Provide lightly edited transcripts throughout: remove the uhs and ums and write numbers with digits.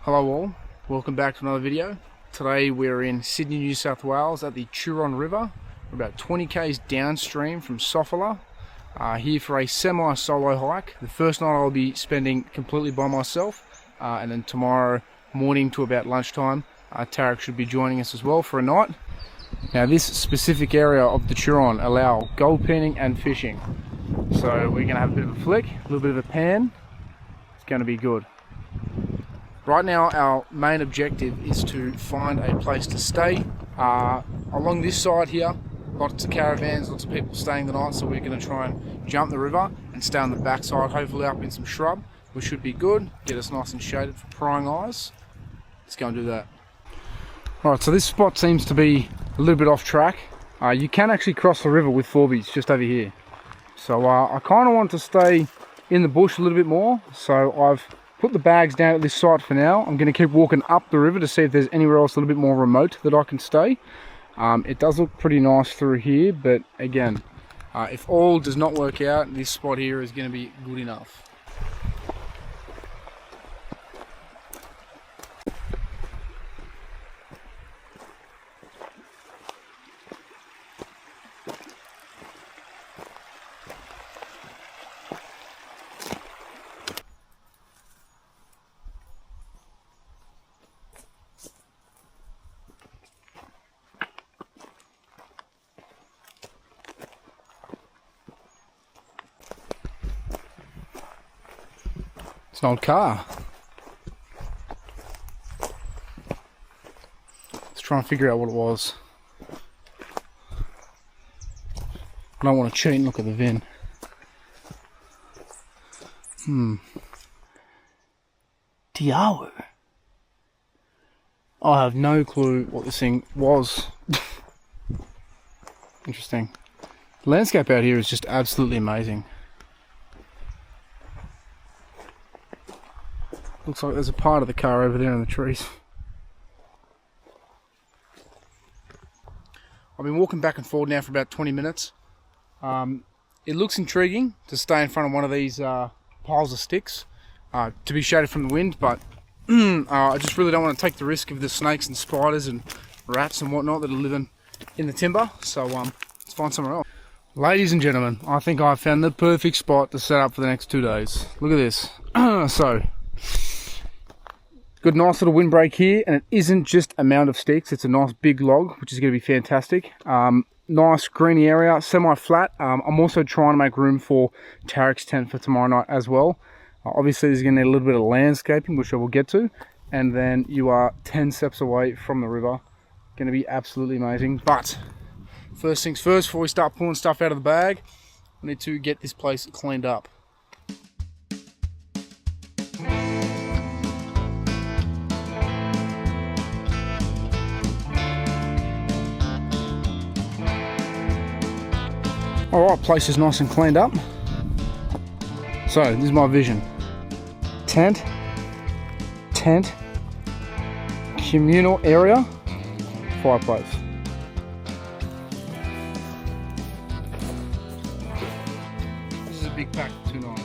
Hello all, welcome back to another video. Today we're in Sydney, New South Wales at the Turon River. We're about 20 k's downstream from Sofala, here for a semi-solo hike. The first night I'll be spending completely by myself, and then tomorrow morning to about lunchtime, Tarek should be joining us as well for a night. Now this specific area of the Turon allow gold panning and fishing. So we're going to have a bit of a flick, a little bit of a pan. It's going to be good. Right now our main objective is to find a place to stay. Along this side here, lots of caravans, lots of people staying the night, so we're going to try and jump the river and stay on the backside, hopefully up in some shrub, which should be good, get us nice and shaded for prying eyes. Let's go and do that. Alright, so this spot seems to be a little bit off track. You can actually cross the river with fourbies just over here. So I kind of want to stay in the bush a little bit more, so I've put the bags down at this site for now. I'm going to keep walking up the river to see if there's anywhere else a little bit more remote that I can stay. It does look pretty nice through here, but again, if all does not work out, this spot here is going to be good enough. It's an old car. Let's try and figure out what it was. I don't want to cheat and look at the VIN. Diao. I have no clue what this thing was. Interesting. The landscape out here is just absolutely amazing. Looks like there's a part of the car over there in the trees. I've been walking back and forth now for about 20 minutes. It looks intriguing to stay in front of one of these piles of sticks to be shaded from the wind, but I just really don't want to take the risk of the snakes and spiders and rats and whatnot that are living in the timber, so let's find somewhere else. Ladies and gentlemen, I think I've found the perfect spot to set up for the next 2 days. Look at this. So got a nice little windbreak here, and it isn't just a mound of sticks, it's a nice big log, which is going to be fantastic. Nice greeny area, semi-flat. I'm also trying to make room for Tarek's tent for tomorrow night as well. Obviously there's going to need a little bit of landscaping, which I will get to, and then you are 10 steps away from the river. Going to be absolutely amazing. But first things first, before we start pulling stuff out of the bag, I need to get this place cleaned up. Alright, place is nice and cleaned up. So, this is my vision. Tent, communal area, fireplace. This is a big pack, 2 nights.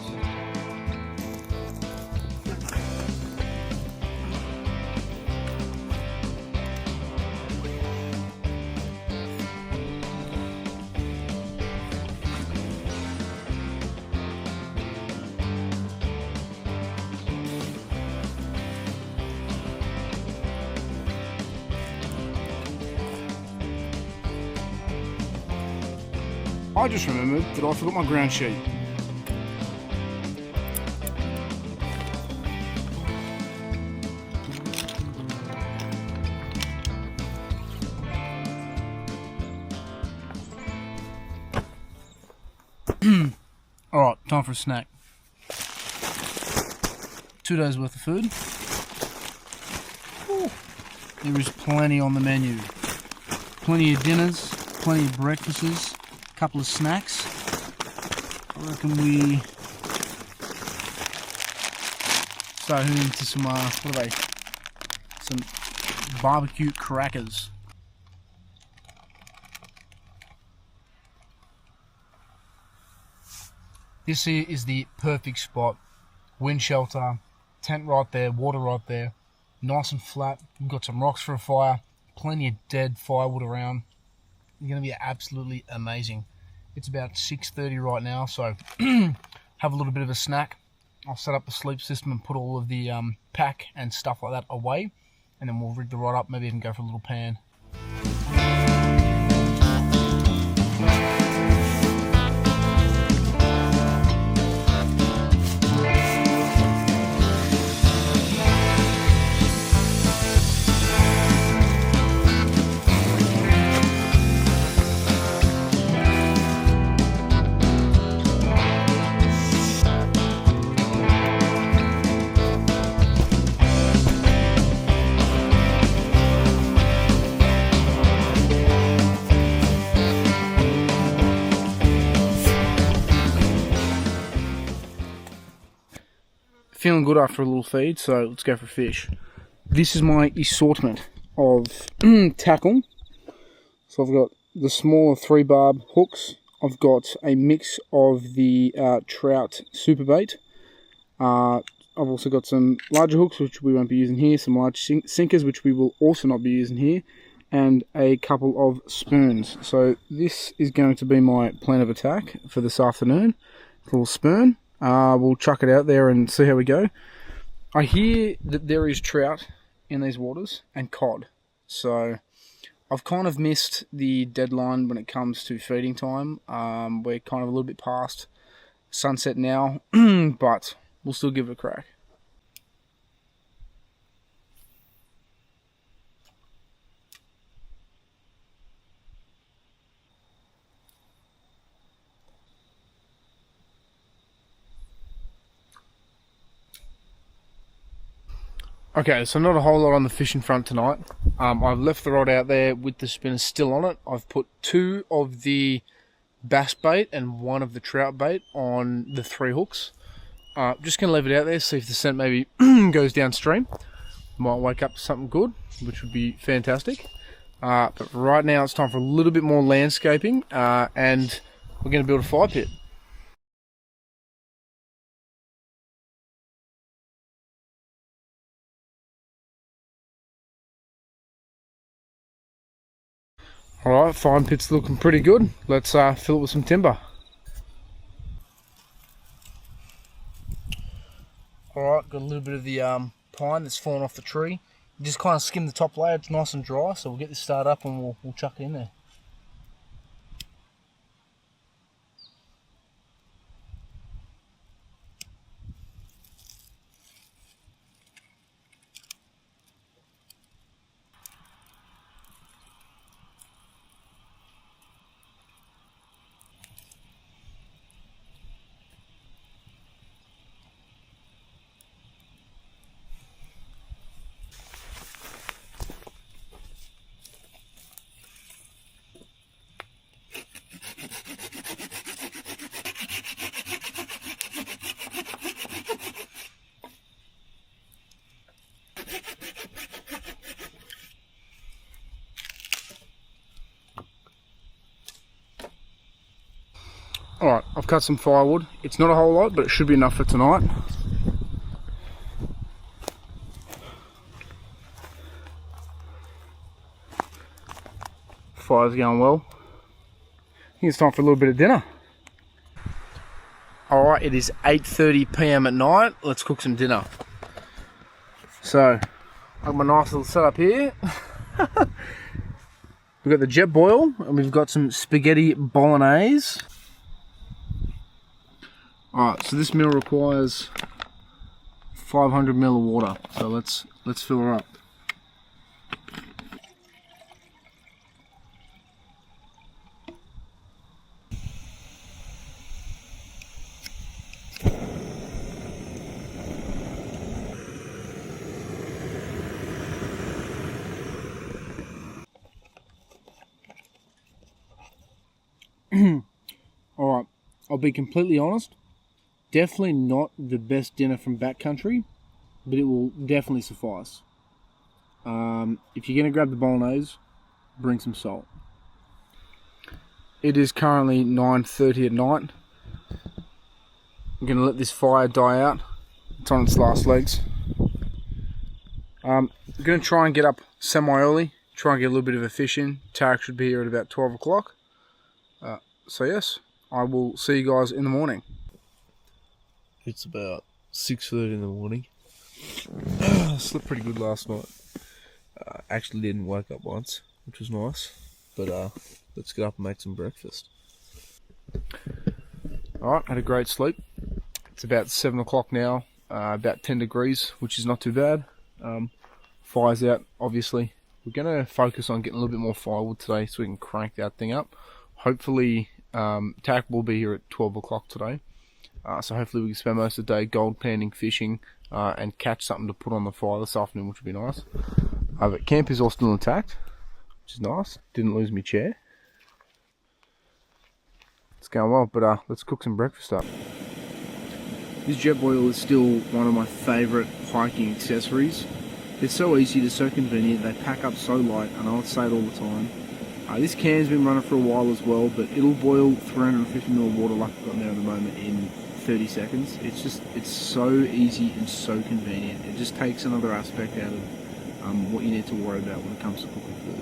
I just remembered that I forgot my ground sheet. Alright, time for a snack. 2 days worth of food. Ooh, there is plenty on the menu. Plenty of dinners, plenty of breakfasts. Couple of snacks. I reckon we start heading into some what are they? Some barbecue crackers. This here is the perfect spot. Wind shelter, tent right there, water right there. Nice and flat. We've got some rocks for a fire. Plenty of dead firewood around. It's going to be absolutely amazing. It's about 6:30 right now, so have a little bit of a snack. I'll set up the sleep system and put all of the pack and stuff like that away, and then we'll rig the rod up, maybe even go for a little pan. Feeling good after a little feed, so let's go for a fish. This is my assortment of tackle. So I've got the smaller 3-barb hooks. I've got a mix of the trout super bait. I've also got some larger hooks, which we won't be using here, some large sinkers, which we will also not be using here, and a couple of spoons. So this is going to be my plan of attack for this afternoon. A little spoon. We'll chuck it out there and see how we go. I hear that there is trout in these waters and cod, so I've kind of missed the deadline when it comes to feeding time. We're kind of a little bit past sunset now, but we'll still give it a crack. Okay, so not a whole lot on the fishing front tonight. I've left the rod out there with the spinner still on it. I've put 2 of the bass bait and 1 of the trout bait on the 3 hooks. Just going to leave it out there, see if the scent maybe goes downstream. Might wake up to something good, which would be fantastic. But right now it's time for a little bit more landscaping, and we're going to build a fire pit. Alright, fire pit's looking pretty good. Let's fill it with some timber. Alright, got a little bit of the pine that's fallen off the tree. Just kind of skim the top layer, it's nice and dry, so we'll get this started up and we'll chuck it in there. Alright, I've cut some firewood. It's not a whole lot, but it should be enough for tonight. Fire's going well. I think it's time for a little bit of dinner. Alright, it is 8:30 PM at night. Let's cook some dinner. So, I've got my nice little setup here. We've got the jet boil, and we've got some spaghetti bolognese. Alright, so this meal requires 500 ml of water. So let's fill her up. Alright, I'll be completely honest. Definitely not the best dinner from backcountry, but it will definitely suffice. If you're going to grab the bolognese, bring some salt. It is currently 9:30 at night. I'm going to let this fire die out. It's on its last legs. I'm going to try and get up semi-early, try and get a little bit of a fish in. Tarek should be here at about 12 o'clock. So yes, I will see you guys in the morning. It's about 6:30 in the morning. Slept pretty good last night. Actually didn't wake up once, which was nice. But let's get up and make some breakfast. Alright, had a great sleep. It's about 7 o'clock now, about 10 degrees, which is not too bad. Fire's out, obviously. We're going to focus on getting a little bit more firewood today so we can crank that thing up. Hopefully, Tarek will be here at 12 o'clock today. So hopefully we can spend most of the day gold panning, fishing, and catch something to put on the fire this afternoon, which would be nice. But camp is all still intact, which is nice. Didn't lose my chair. It's going well, but let's cook some breakfast up. This jet boil is still one of my favourite hiking accessories. They're so easy, they're so convenient, they pack up so light, and I'll say it all the time. This can's been running for a while as well, but it'll boil 350ml water like I've got now at the moment in 30 seconds. It's so easy and so convenient. It just takes another aspect out of what you need to worry about when it comes to cooking food.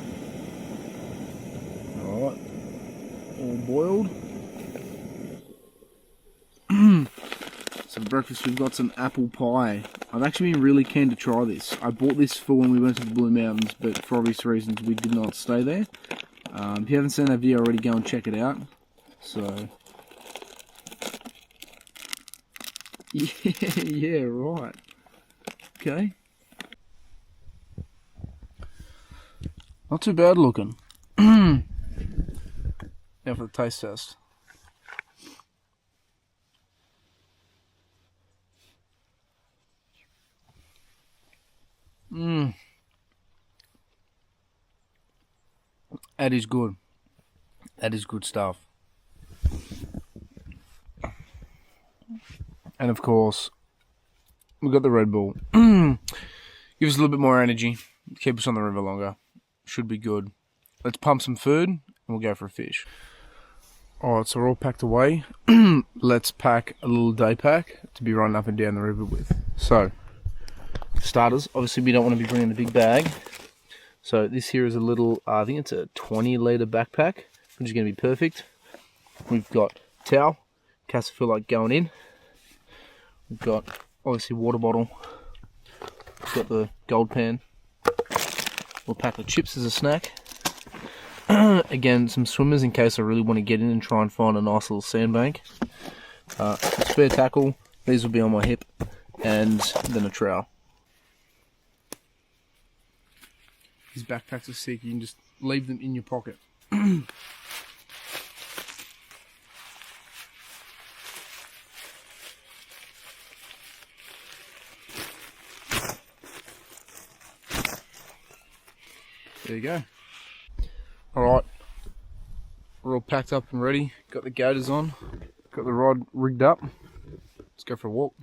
Alright, all boiled. So for breakfast we've got some apple pie. I've actually been really keen to try this. I bought this for when we went to the Blue Mountains, but for obvious reasons we did not stay there. If you haven't seen that video already, go and check it out. So, yeah, right. Okay. Not too bad looking. Now for the taste test. That is good. That is good stuff. And of course, we've got the Red Bull. Give us a little bit more energy. Keep us on the river longer. Should be good. Let's pump some food and we'll go for a fish. Alright, so we're all packed away. Let's pack a little day pack to be running up and down the river with. So, starters, obviously we don't want to be bringing the big bag. So this here is a little, I think it's a 20 litre backpack, which is going to be perfect. We've got towel, in case I feel like going in. We've got, obviously, water bottle. We've got the gold pan. We'll pack the chips as a snack. Again, some swimmers in case I really want to get in and try and find a nice little sandbank. Spare tackle, these will be on my hip, and then a trowel. These backpacks are sick, you can just leave them in your pocket. There you go. Alright, we're all packed up and ready. Got the gaiters on, got the rod rigged up. Let's go for a walk.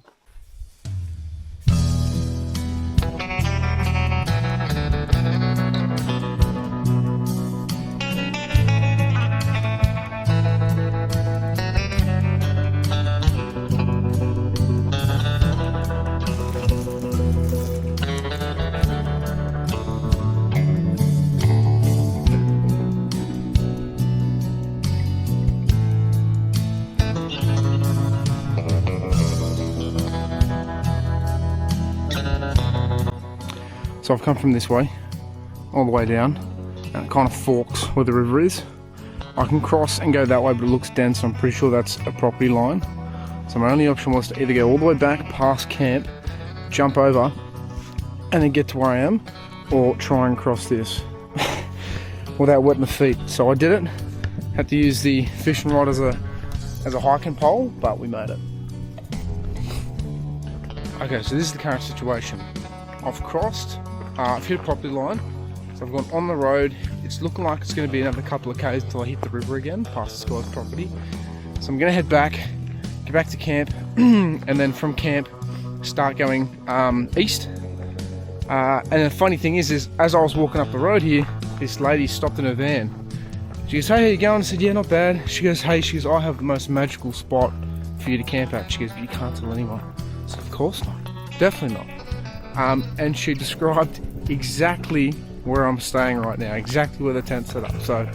So I've come from this way, all the way down, and it kind of forks where the river is. I can cross and go that way, but it looks dense, so I'm pretty sure that's a property line. So my only option was to either go all the way back past camp, jump over, and then get to where I am, or try and cross this without wetting the feet. So I did it. Had to use the fishing rod as a hiking pole, but we made it. Okay, so this is the current situation. I've crossed, I've hit a property line, so I've gone on the road. It's looking like it's going to be another couple of k's until I hit the river again, past the guy's property. So I'm going to head back, get back to camp, and then from camp, start going east. And the funny thing is as I was walking up the road here, this lady stopped in her van. She goes, "Hey, how you going?" I said, "Yeah, not bad." She goes, "Hey," she goes, "I have the most magical spot for you to camp at." She goes, "But you can't tell anyone." I said, "Of course not. Definitely not." and she described exactly where I'm staying right now, exactly where the tent's set up. So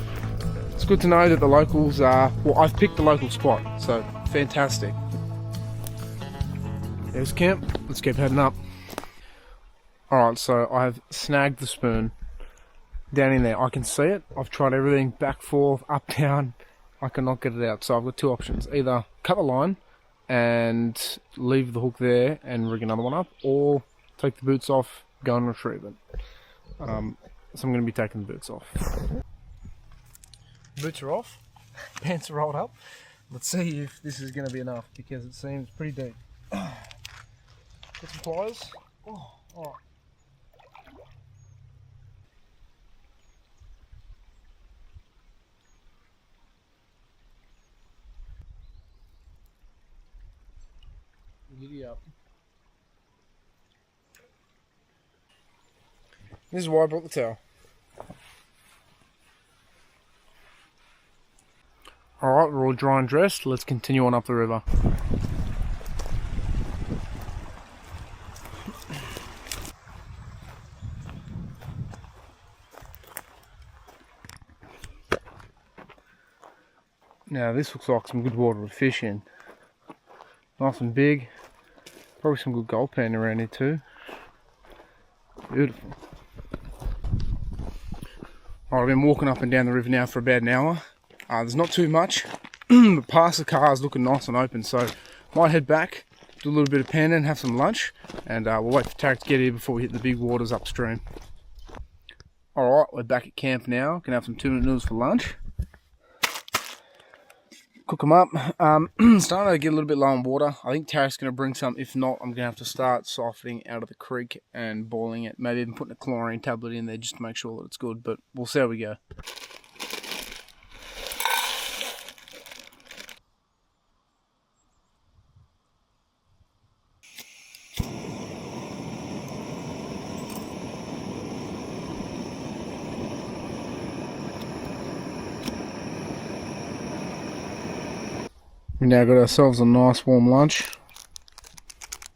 it's good to know that the locals are, well, I've picked the local spot, so fantastic. There's camp, let's keep heading up. Alright, so I've snagged the spoon down in there. I can see it, I've tried everything, back, forth, up, down, I cannot get it out. So I've got two options, either cut the line and leave the hook there and rig another one up, or take the boots off, go and retrieve it. So I'm going to be taking the boots off. Boots are off, pants are rolled up. Let's see if this is going to be enough, because it seems pretty deep. Got some pliers. Oh, alright. Giddy up. This is why I brought the towel. Alright, we're all dry and dressed. Let's continue on up the river. Now this looks like some good water to fish in. Nice and big. Probably some good gold pan around here too. Beautiful. Alright, I've been walking up and down the river now for about an hour. There's not too much, but past the cars looking nice and open, so might head back, do a little bit of panning, have some lunch, and we'll wait for Tarek to get here before we hit the big waters upstream. Alright, we're back at camp now. Gonna have some 2-minute noodles for lunch. Cook them up. Starting to get a little bit low on water. I think Tarek's going to bring some. If not, I'm going to have to start siphoning out of the creek and boiling it. Maybe even putting a chlorine tablet in there just to make sure that it's good. But we'll see how we go. We now got ourselves a nice warm lunch.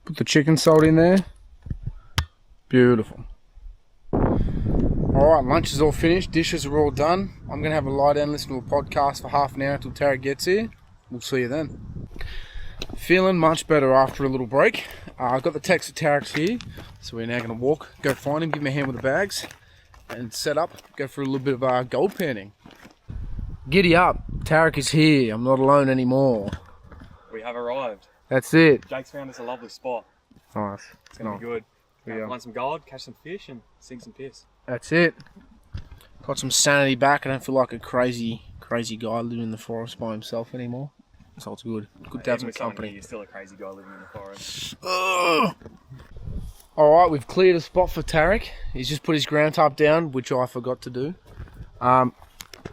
Put the chicken salt in there. Beautiful. Alright, lunch is all finished. Dishes are all done. I'm going to have a lie down and listen to a podcast for half an hour until Tarek gets here. We'll see you then. Feeling much better after a little break. I got the text that Tarek's here. So we're now going to walk, go find him, give him a hand with the bags, and set up, go for a little bit of gold panning. Giddy up, Tarek is here. I'm not alone anymore. We have arrived. That's it. Jake's found us a lovely spot. Nice. It's going to be good. Yeah. Find some gold, catch some fish, and sink some piss. That's it. Got some sanity back. I don't feel like a crazy guy living in the forest by himself anymore. So it's good. Good to have some company. You're still a crazy guy living in the forest. Alright, we've cleared a spot for Tarek. He's just put his ground tarp down, which I forgot to do.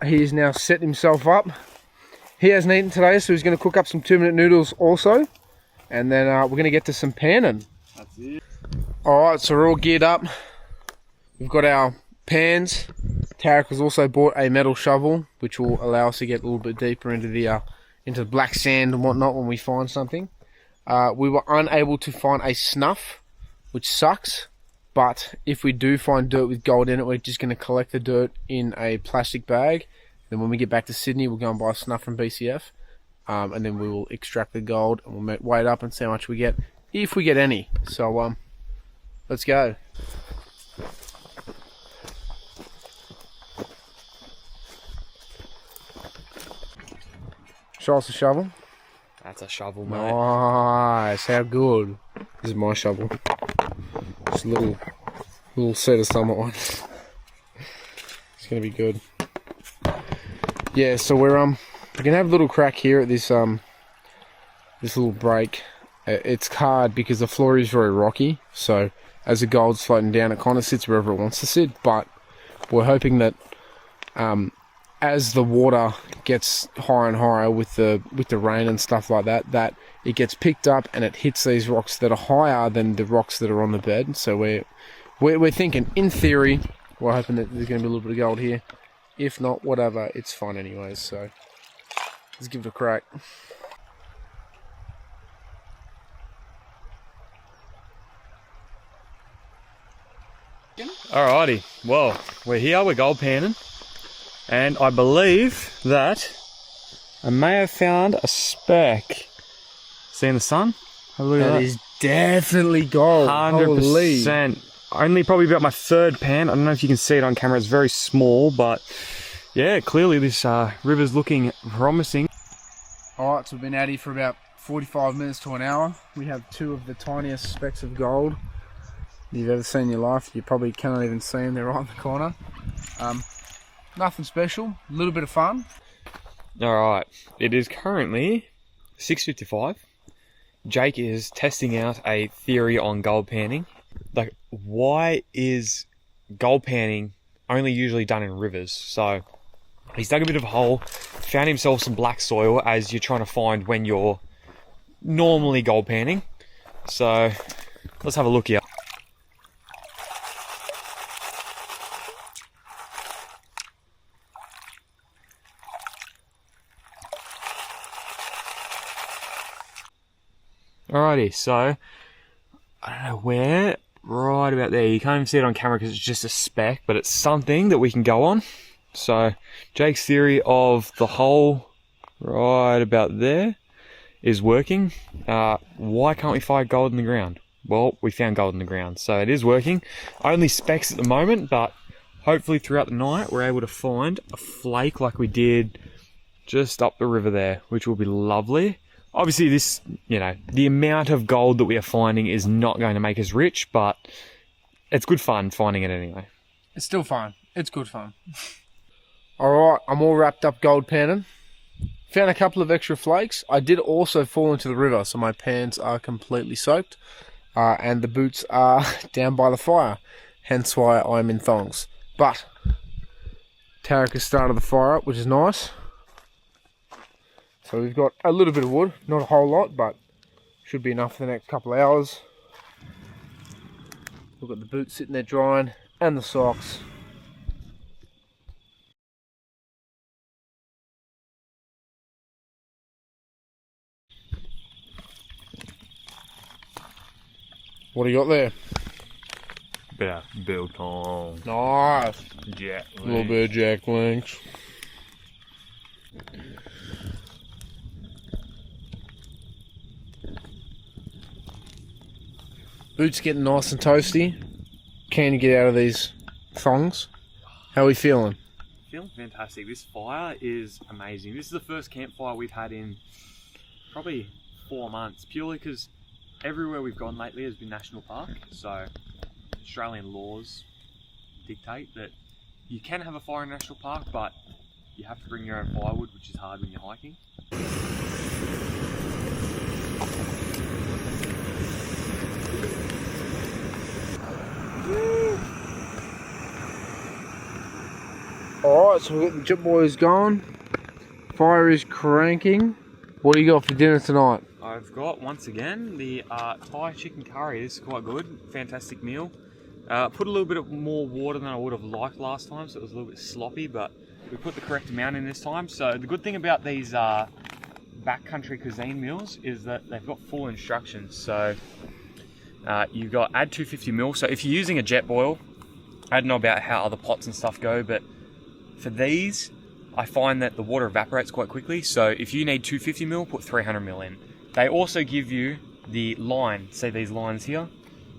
He's now set himself up. He hasn't eaten today, so he's going to cook up some 2-minute noodles also. And then we're going to get to some panning. That's it. Alright, so we're all geared up. We've got our pans. Tarek has also bought a metal shovel, which will allow us to get a little bit deeper into the black sand and whatnot when we find something. We were unable to find a snuff, which sucks. But if we do find dirt with gold in it, we're just going to collect the dirt in a plastic bag. Then when we get back to Sydney, we'll go and buy snuff from BCF. And then we will extract the gold and we'll weigh it up and see how much we get, if we get any. So, let's go. Show us a shovel. That's a shovel, mate. Nice, how good. This is my shovel. Just a little set of summer one. It's gonna be good. Yeah, so we're gonna have a little crack here at this this little break. It's hard because the floor is very rocky, so as the gold's floating down, it kind of sits wherever it wants to sit. But we're hoping that as the water gets higher and higher with the rain and stuff like that, that it gets picked up and it hits these rocks that are higher than the rocks that are on the bed. So we're thinking, in theory, we're hoping that there's going to be a little bit of gold here. If not, whatever, it's fun anyways. So let's give it a crack. Alrighty, well, we're here, we're gold panning, and I believe that I may have found a speck. See in the sun? Have a look at that. That is definitely gold. 100%. Only probably about my third pan. I don't know if you can see it on camera, it's very small, but yeah, clearly this river's looking promising. Alright, so we've been out here for about 45 minutes to an hour. We have two of the tiniest specks of gold you've ever seen in your life. You probably cannot even see them, they're right in the corner. Nothing special, a little bit of fun. Alright, it is currently 6:55. Jake is testing out a theory on gold panning. Like, why is gold panning only usually done in rivers? So he's dug a bit of a hole, found himself some black soil as you're trying to find when you're normally gold panning. So let's have a look here. Alrighty, so I don't know where, right about there. You can't even see it on camera because it's just a speck, but it's something that we can go on. So Jake's theory of the hole right about there is working. Why can't we find gold in the ground? Well, we found gold in the ground, so it is working. Only specks at the moment, but hopefully throughout the night we're able to find a flake like we did just up the river there, which will be lovely. Obviously this, you know, the amount of gold that we are finding is not going to make us rich, but it's good fun finding it anyway. It's still fun. It's good fun. Alright, I'm all wrapped up gold panning. Found a couple of extra flakes. I did also fall into the river, so my pants are completely soaked. And the boots are down by the fire. Hence why I'm in thongs. But Tarek has started the fire up, which is nice. So we've got a little bit of wood, not a whole lot, but should be enough for the next couple of hours. We've got the boots sitting there drying, and the socks. What do you got there? Bit of biltong. Nice. Jack A little bit of jack links. Boots getting nice and toasty. Can you get out of these thongs? How are we feeling? Feeling fantastic. This fire is amazing. This is the first campfire we've had in probably 4 months, purely because everywhere we've gone lately has been national park. So Australian laws dictate that you can have a fire in national park, but you have to bring your own firewood, which is hard when you're hiking. Alright, so we've got the Jip Boys going. Fire is cranking. What do you got for dinner tonight? I've got, once again, the Thai chicken curry. This is quite good. Fantastic meal. Put a little bit of more water than I would have liked last time, so it was a little bit sloppy, but we put the correct amount in this time. So the good thing about these backcountry cuisine meals is that they've got full instructions. So you've got add 250ml. So if you're using a jet boil, I don't know about how other pots and stuff go, but for these, I find that the water evaporates quite quickly. So if you need 250ml, put 300ml in. They also give you the line, see these lines here?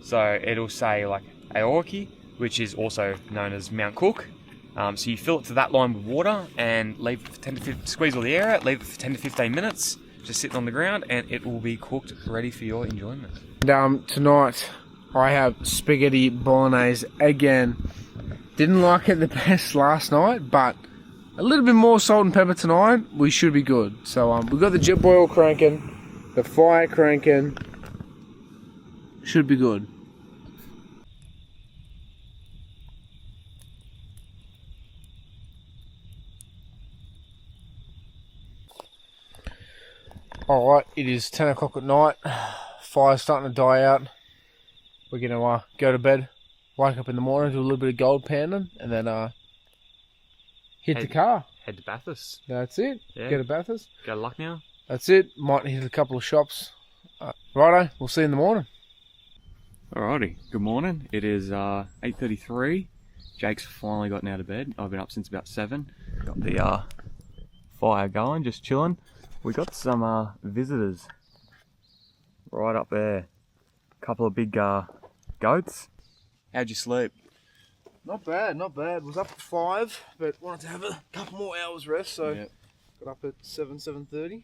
So it'll say like Aoki, which is also known as Mount Cook. So you fill it to that line with water and leave it for 10 to 15, squeeze all the air out, leave it for 10 to 15 minutes, just sitting on the ground, and it will be cooked, ready for your enjoyment. Tonight I have spaghetti bolognese again. Didn't like it the best last night, but a little bit more salt and pepper tonight, we should be good. So we've got the jet boil cranking, the fire cranking, should be good. Alright, it is 10 o'clock at night, fire's starting to die out. We're going to go to bed, wake up in the morning, do a little bit of gold panning, and then hit the car. Head to Bathurst. That's it. Yeah. Go to Bathurst. Go to Lucknow. That's it. Might hit a couple of shops. Righto, we'll see you in the morning. Alrighty, good morning. It is 8:33. Jake's finally gotten out of bed. I've been up since about 7. Got the fire going, just chilling. We got some visitors right up there. Couple of big goats. How'd you sleep? Not bad, not bad. Was up at 5, but wanted to have a couple more hours rest, so Yep. got up at 7:30.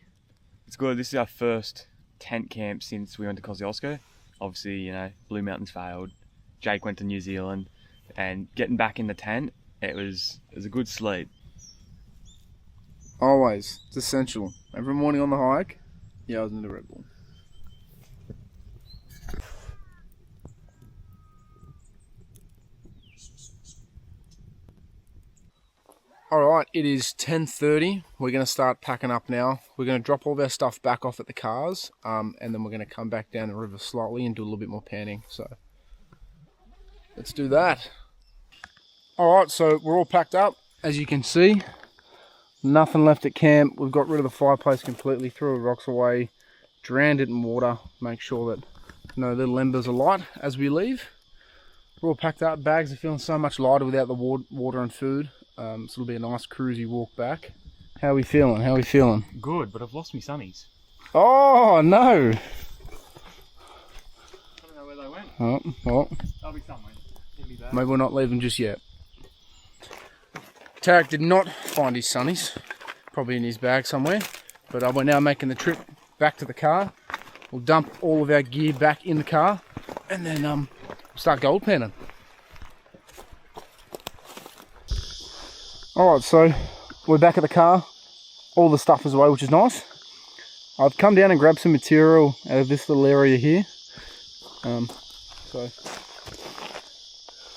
It's good. This is our first tent camp since we went to Kosciuszko. Obviously, you know, Blue Mountains failed. Jake went to New Zealand, and getting back in the tent, it was a good sleep. Always, it's essential. Every morning on the hike, yeah, I was in the Red Bull. Alright, it is 10:30. We're going to start packing up now. We're going to drop all of our stuff back off at the cars, and then we're going to come back down the river slightly and do a little bit more panning. So, let's do that. Alright, so we're all packed up. As you can see, nothing left at camp. We've got rid of the fireplace completely, threw the rocks away, drowned it in water, make sure that no little embers are light as we leave. We're all packed up. Bags are feeling so much lighter without the water and food. So it'll be a nice cruisy walk back. How are we feeling? How are we feeling? Good, but I've lost my sunnies. Oh no! I don't know where they went. Oh, well, They'll be somewhere. In me bag. maybe we're not leaving just yet. Tarek did not find his sunnies. Probably in his bag somewhere. But we're now making the trip back to the car. We'll dump all of our gear back in the car and then start gold panning. Alright, so we're back at the car. All the stuff is away, which is nice. I've come down and grabbed some material out of this little area here. So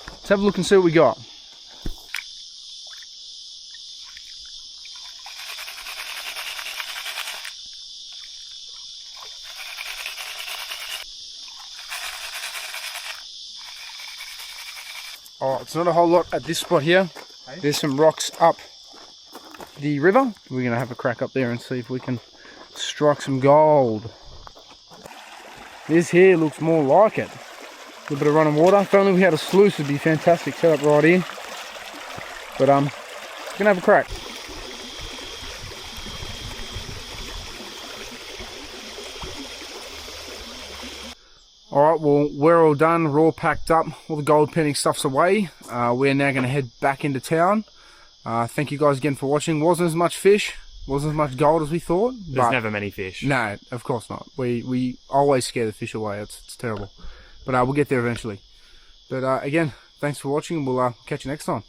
let's have a look and see what we got. Alright, it's not a whole lot at this spot here. There's some rocks up the river. We're going to have a crack up there and see if we can strike some gold. This here looks more like it. A little bit of running water. If only we had a sluice, it'd be fantastic. Set up right here. But we're going to have a crack. Alright, well, we're all done. We're all packed up. All the gold panning stuff's away. We're now going to head back into town. Thank you guys again for watching. Wasn't as much fish, wasn't as much gold as we thought. There's never many fish. No, of course not. We always scare the fish away. It's terrible. But we'll get there eventually. But again, thanks for watching. We'll catch you next time.